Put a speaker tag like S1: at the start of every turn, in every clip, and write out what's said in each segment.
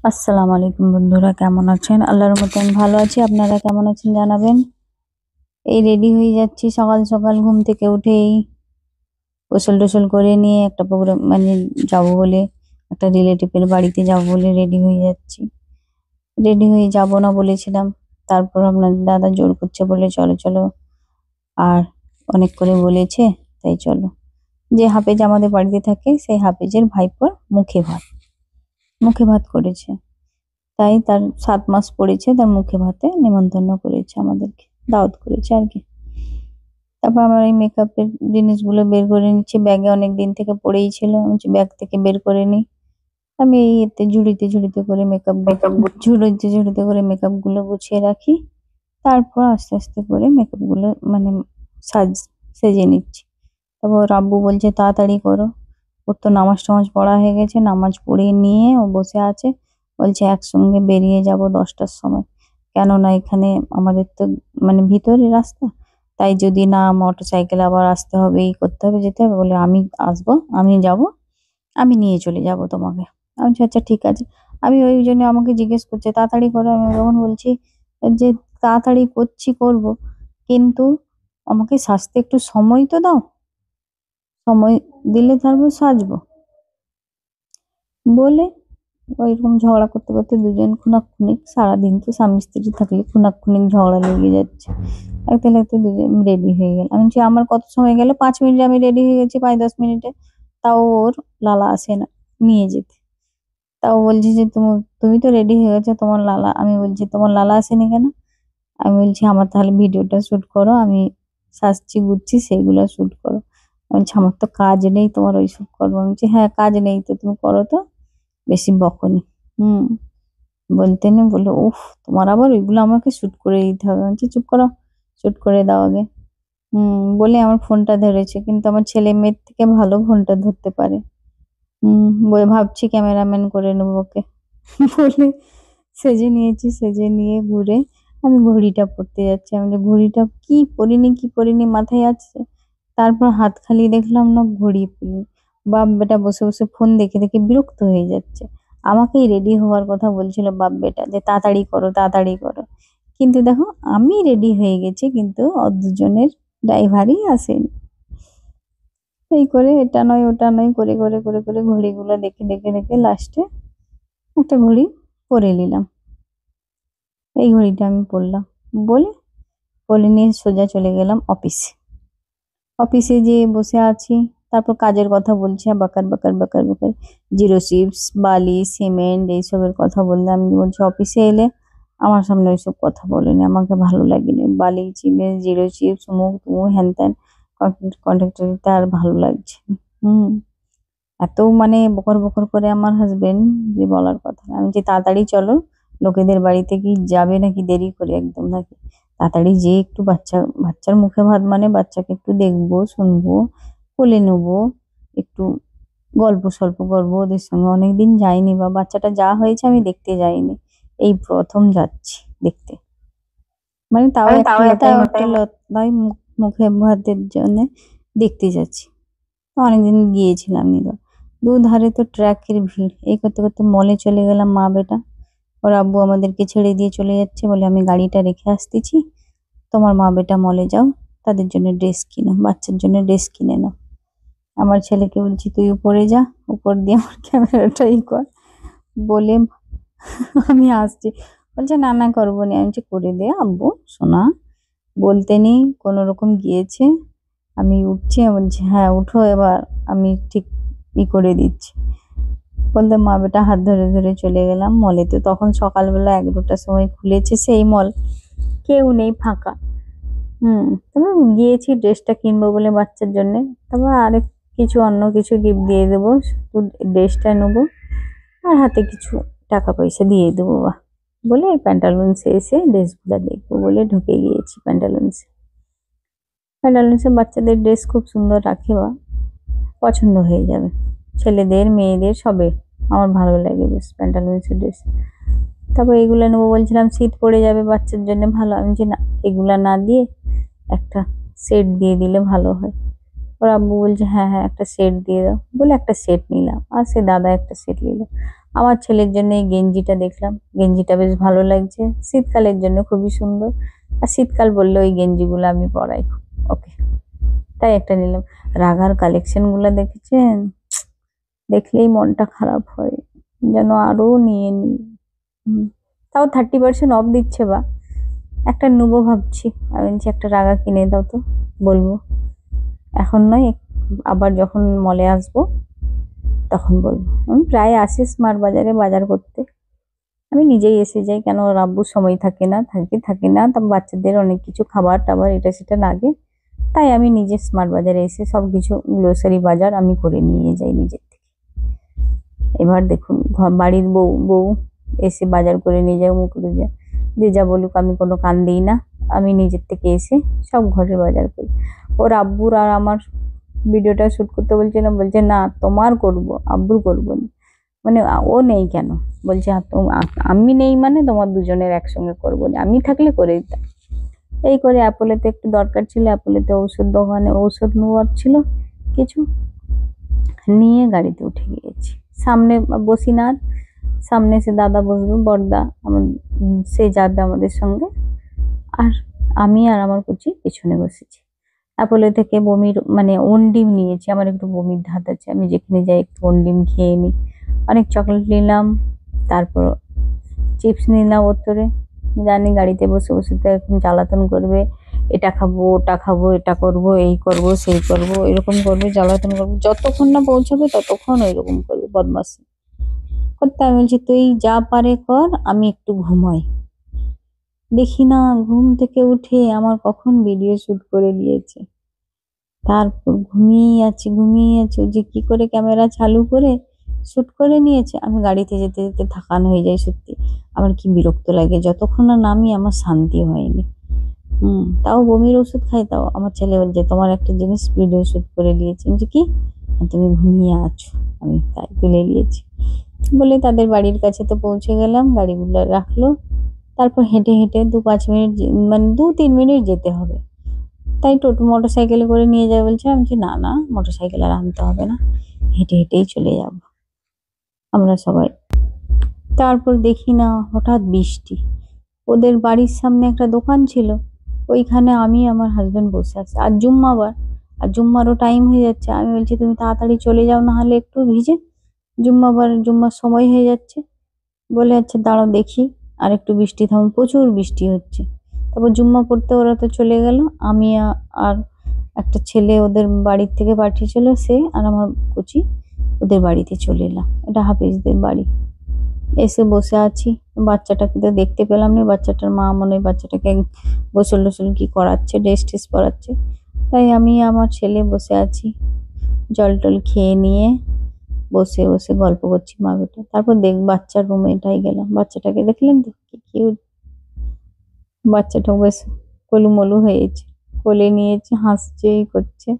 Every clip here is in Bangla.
S1: আসসালামু আলাইকুম বন্ধুরা, কেমন আছেন? আল্লাহর রহমতে আমি ভালো আছি। আপনারা কেমন আছেন জানাবেন। এই রেডি হয়ে যাচ্ছি সকাল সকাল ঘুম থেকে উঠেই, গোসল টোসল করে নিয়ে একটা প্রোগ্রাম যাব বলে, একটা রিলেটিভের বাড়িতে যাব বলে রেডি হয়ে যাচ্ছি। রেডি হয়ে যাব না বলেছিলাম, তারপর আপনার দাদা জোর করছে বলে চলো চলো, আর অনেক করে বলেছে তাই চলো। যে হাফেজ আমাদের বাড়িতে থাকে সেই হাফেজের ভাইপোর মুখে ভাত করেছে, তাই তার 7 মাস পড়েছে, তার মুখে ভাতে নিমন্ত্রণ করেছে, আমাদেরকে দাওয়াত করেছে আর কি। তারপর আমার এই মেকআপের জিনিসগুলো বের করে নিচ্ছি, ব্যাগে অনেক দিন থেকে পড়েই ছিল, ব্যাগ থেকে বের করে নিই। আমি এই এতে ঝুড়িতে ঝুড়িতে করে ঝুড়িতে করে মেকআপ গুলো গুছিয়ে রাখি। তারপর আস্তে আস্তে করে মেকআপ গুলো সাজ সেজে নিচ্ছি। তারপর রাব্বু বলছে তাড়াতাড়ি করো, ওর তো নামাজ টামাজ পড়া হয়ে গেছে, নামাজ পড়িয়ে নিয়ে ও বসে আছে, বলছে একসঙ্গে বেরিয়ে যাব 10টার সময়। কেননা এখানে আমাদের তো ভিতরে রাস্তা, তাই যদি না মোটর সাইকেল আবার আসতে হবে, এই করতে হবে, যেতে হবে, বলে আমি আসবো, আমি যাব, আমি নিয়ে চলে যাব তোমাকে। আমি বলছি, আচ্ছা ঠিক আছে। আমি ওই জন্য আমাকে জিজ্ঞেস করছে তাড়াতাড়ি করো, আমি যখন বলছি যে তাড়াতাড়ি করব, কিন্তু আমাকে সাজতে একটু সময় তো দাও, সময় দিলে তারপর সাজবো বলে ওইরকম ঝগড়া করতে করতে দুজন খুনাখুনি, সারাদিন তো স্বামী স্ত্রী থাকলে খুনাখুনি ঝগড়া লেগে যাচ্ছে। লাগতে লাগতে দুজন রেডি হয়ে গেল। আমি বলছি আমার কত সময় গেল, 5 মিনিটে আমি রেডি হয়ে গেছি, 5-10 মিনিটে। তাও ওর লালা আসে না নিয়ে যেতে। তাও বলছে যে তুমি তুমি তো রেডি হয়ে গেছো, তোমার লালা। আমি বলছি তোমার লালা আসেনি কেন? আমি বলছি আমার তাহলে ভিডিওটা শুট করো, আমি সাজছি গুচ্ছি সেইগুলো শুট করো। আমি বলছি আমার তো কাজ নেই তোমার ওইসব করবো। আমি বলছি হ্যাঁ কাজ নেই তো তুমি করো তো, বেশি বকনি। হুম বলতে নেই, বললো উফ তোমার আবার ওইগুলো আমাকে শুট করে দিতে হবে। আমি বলছি চুপ করো, শুট করে দাও আগে। বলে আমার ফোনটা ধরেছে, কিন্তু আমার ছেলে মেয়ের থেকে ভালো ফোনটা ধরতে পারে। বলে ভাবছি ক্যামেরাম্যান করে নেবো ওকে। বলে সেজে নিয়েছি, সেজে নিয়ে ঘুরে আমি ঘড়িটা পরতে যাচ্ছি। আমি বলি, ঘড়িটা কি পরিনি মাথায় আছে। তারপর হাত খালি দেখলাম না, ঘড়ি পরিনি। বাপ বেটা বসে বসে ফোন দেখে দেখে বিরক্ত হয়ে যাচ্ছে। আমাকেই রেডি হওয়ার কথা বলছিল বাপ বেটা, যে তাড়াতাড়ি করো তাড়াতাড়ি করো। কিন্তু দেখো আমি রেডি হয়ে গেছি, কিন্তু দুজনের ড্রাইভারই আসেনি। এই করে এটা নয় ওটা নয় করে করে করে করে ঘড়িগুলো দেখে দেখে দেখে লাস্টে একটা ঘড়ি পরে নিলাম। এই ঘড়িটা আমি পরলাম বলে পরে নিয়ে সোজা চলে গেলাম অফিসে। অফিসে যেয়ে বসে আছি, তারপর কাজের কথা বলছে বাকার বাকার বাকার বাকার, জিরো চিপস, বালি, সিমেন্ট এইসবের কথা বললাম। আমি বলছি অফিসে এলে আমার সামনে ওইসব কথা বলেনি, আমাকে ভালো লাগেনি। বালি চিপস, জিরো চিপস, মুখ তুমু হ্যান ত্যান, কন্ট্রাক্টরিতে আর ভালো লাগছে না। এত বকর বকর করে আমার হাজবেন্ড, যে বলার কথা না। আমি যে তাড়াতাড়ি চলো, লোকেদের বাড়িতে কি যাবে নাকি দেরি করে একদম নাকি, তাড়াতাড়ি যে একটু বাচ্চার মুখে ভাত, বাচ্চাকে একটু দেখবো শুনবো, কোলে নেবো, একটু গল্প সল্প করবো ওদের সঙ্গে। অনেকদিন যাইনি, বা বাচ্চাটা যা হয়েছে আমি দেখতে যাইনি, এই প্রথম যাচ্ছি দেখতে। তাও একটা লতায় মুখে ভাতের জন্য দেখতে যাচ্ছি। তো অনেকদিন গিয়েছিলাম নি তো। দুধারে তো ট্রাকের ভিড়, এই করতে করতে মলে চলে গেলাম মা বেটা। ওর আব্বু আমাদেরকে ছেড়ে দিয়ে চলে যাচ্ছে, বলে আমি গাড়িটা রেখে আসতেছি, তোমার মা বেটা মলে যাও, তাদের জন্য ড্রেস কিনো, বাচ্চার জন্য ড্রেস কিনে নাও। আমার ছেলেকে বলছি তুই উপরে যা, উপর দিয়ে আমার ক্যামেরাটাই কর বলে আমি আসছি। বলছে না না করবো না। আমি বলছি করে দে আব্বু সোনা, বলতে নেই কোনো রকম গিয়েছে। আমি উঠছি, বলছি হ্যাঁ উঠো এবার, আমি ঠিক করে দিচ্ছি। বলতে মা বেটা হাত ধরে ধরে চলে গেলাম মলে। তো তখন সকালবেলা 1-2টার সময় খুলেছে সেই মল, কেউ নেই, ফাঁকা। তারপর গিয়েছি ড্রেসটা কিনবো বলে বাচ্চার জন্য। তারপর আরেক কিছু অন্য কিছু গিফট দিয়ে দেবো, শুধু ড্রেসটা নেবো আর হাতে কিছু টাকা পয়সা দিয়ে দেবো বলে প্যান্টালুন্সে এসে ড্রেসগুলো দেখবো বলে ঢুকে গিয়েছি প্যান্টালুন্সে। বাচ্চাদের ড্রেস খুব সুন্দর রাখে, পছন্দ হয়ে যাবে, ছেলেদের মেয়েদের সবে আমার ভালো লাগে বেশ প্যান্টালুন্সের ড্রেস। তারপর এগুলো নেবো বলছিলাম, শীত পড়ে যাবে বাচ্চার জন্য ভালো। আমি বলছি না, এগুলা না দিয়ে একটা সেট দিয়ে দিলে ভালো হয়। ওর আব্বু বলছে হ্যাঁ হ্যাঁ একটা সেট দিয়ে দাও বলে একটা সেট নিলাম, আর সে দাদা একটা সেট নিল। আমার ছেলের জন্য এই গেঞ্জিটা দেখলাম, গেঞ্জিটা বেশ ভালো লাগছে, শীতকালের জন্য খুবই সুন্দর। আর শীতকাল বললে ওই গেঞ্জিগুলো আমি পরাই ওকে, তাই একটা নিলাম। রাগার কালেকশন গুলো দেখেছেন, দেখলেই মনটা খারাপ হয়, যেন আরো নিয়ে নি। তাও 30% অফ দিচ্ছে, বা একটা নেবো ভাবছি। আমি বলছি একটা রাগা কিনে দাও তো, বলবো এখন নয়, আবার যখন মলে আসবো তখন বলবো। আমি প্রায় আসি স্মার্ট বাজারে বাজার করতে, আমি নিজেই এসে যাই, কেন ওর আব্বুর সময় থাকে না, তার বাচ্চাদের অনেক কিছু খাবার টাবার এটা সেটা লাগে, তাই আমি নিজে স্মার্ট বাজারে এসে সবকিছু গ্রোসারি বাজার আমি করে নিয়ে যাই নিজের থেকে। এবার দেখুন বাড়ির বউ বউ এসে বাজার করে নিয়ে যায়, মুখ দিয়ে যে যা বলুক আমি কোনো কান দিই না, আমি নিজের থেকে এসে সব ঘরের বাজার করি। ওর আব্বুর আর আমার ভিডিওটা শুট করতে বলছে না, বলছে না তোমার করবো, আব্বুর করবো না। মানে ও নেই কেন, বলছে আমি নেই মানে তোমার দুজনের একসঙ্গে করবো না, আমি থাকলে করে দিতাম। এই করে অ্যাপোলোতে একটু দরকার ছিল, অ্যাপোলোতে ঔষধ দোকানে ঔষধ নেওয়ার ছিল কিছু, নিয়ে গাড়িতে উঠে গিয়েছি। সামনে বসি না, সামনে সে দাদা বসবে, বড়দা আমার, সে যাবে আমাদের সঙ্গে, আর আমি আর আমার কুচি পেছনে বসেছি। অ্যাপোলো থেকে বমির মানে ওনডিম নিয়েছি, আমার একটু বমির ধাত আছে, আমি যেখানে যাই একটু ওনডিম খেয়ে নিই। অনেক চকলেট নিলাম, তারপর চিপস নিলাম ওতরে, জানি গাড়িতে বসে বসে তো এখন জ্বালাতন করবে, এটা খাবো ওটা খাবো, এটা করব এই করব সেই করব এরকম করবে, জ্বালাতন করবে, যতক্ষণ না পৌঁছাবে ততক্ষণ ওইরকম করবে বদমাশি করতে। আমি বলছি তুই যা পারে কর, আমি একটু ঘুমাই। দেখি না ঘুম থেকে উঠে আমার কখন ভিডিও শুট করে নিয়েছে, তারপর ঘুমিয়ে আছি, ও যে কি করে ক্যামেরা চালু করে শুট করে নিয়েছে। আমি গাড়িতে যেতে যেতে থাকান হয়ে যাই, সত্যি আমার কি বিরক্ত লাগে, যতক্ষণ না নামি আমার শান্তি হয়নি। তাও বমির ওষুধ খাই, তাও আমার ছেলে বলছে তোমার একটা জিনিস ভিডিও শুট করে নিয়েছি, যে কি, তুমি ঘুমিয়ে আছো, আমি তাই তুলে নিয়েছি বলে তাদের বাড়ির কাছে তো পৌঁছে গেলাম, গাড়িগুলো রাখলো, তারপর হেঁটে হেঁটে 2-5 মিনিট মানে 2-3 মিনিট যেতে হবে, তাই টোটো মোটর সাইকেলে করে নিয়ে যাবে বলছে। আমি বলছি না না, মোটর সাইকেল আর আনতে হবে না, হেঁটে হেঁটেই চলে যাব আমরা সবাই। তারপর দেখি না হঠাৎ বৃষ্টি, ওদের বাড়ির সামনে একটা দোকান ছিল, ওইখানে আমি আমার হাজবেন্ড বসে আছি, আর জুম্মাবার, আর জুম্মারও টাইম হয়ে যাচ্ছে। আমি বলছি তুমি তাড়াতাড়ি চলে যাও, না হলে একটু ভিজে, জুম্মার সময় হয়ে যাচ্ছে। বলে আচ্ছা দাঁড়াও দেখি, আর একটু বৃষ্টি থাম, প্রচুর বৃষ্টি হচ্ছে। তারপর জুম্মা পড়তে ওরা তো চলে গেল, আমি আর একটা ছেলে ওদের বাড়ির থেকে পাঠিয়েছিল, সে আর আমার কুচি ওদের বাড়িতে চলে এলাম, এটা হাফিজদের বাড়ি। এসে বসে আছি, বাচ্চাটাকে তো দেখতে পেলাম না, বাচ্চাটার মা মনে হয় বাচ্চাটাকে গোসল টোসল কি করাচ্ছে, ড্রেস টেস পরাচ্ছে, তাই আমি আমার ছেলে বসে আছি, জল টল খেয়ে নিয়ে বসে বসে গল্প করছি মা বেটা। তারপর বাচ্চার রুমেটাই গেলাম, বাচ্চাটাকে দেখলেন তো কি কিউট, বাচ্চাটা বেশ কলুমলু হয়েছে, কোলে নিয়েছে, হাসছে এই করছে।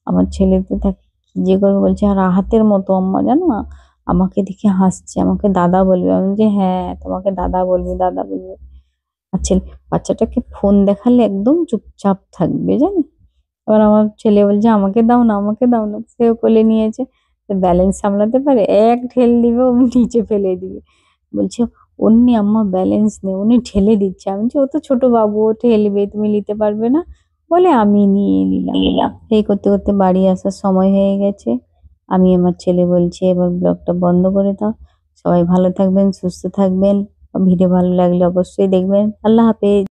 S1: আমার ছেলে তো তাকে কি যে করে বলছে, আর রাহাতের মতো আম্মা জানো না, আমাকে দেখে হাসছে, আমাকে দাদা বলবে। আমি যে হ্যাঁ তোমাকে দাদা বলবে, দাদা বলবে। আর ছেলে, বাচ্চাটাকে ফোন দেখালে একদম চুপচাপ থাকবে জানো। এবার আমার ছেলে বলছে আমাকে দাও না, আমাকে দাও না, সেও কোলে নিয়েছে, ব্যালেন্স সামলাতে পারে, এক ঠেল দিবে ও নিচে ফেলে দিবে। বলছে অন্যি আম্মা ব্যালেন্স নেই, উনি ঠেলে দিচ্ছে। আমি বলছি ও তো ছোট বাবু, ও ঠেলবে, তুমি নিতে পারবে না, বলে আমি নিয়ে নিলাম। এই করতে করতে বাড়ি আসার সময় হয়ে গেছে। আমি আমার ছেলে বলছি এবার ব্লগটা বন্ধ করে দাও। সবাই ভালো থাকবেন, সুস্থ থাকবেন, ভিডিও ভালো লাগলে অবশ্যই দেখবেন। আল্লাহ হাফেজ।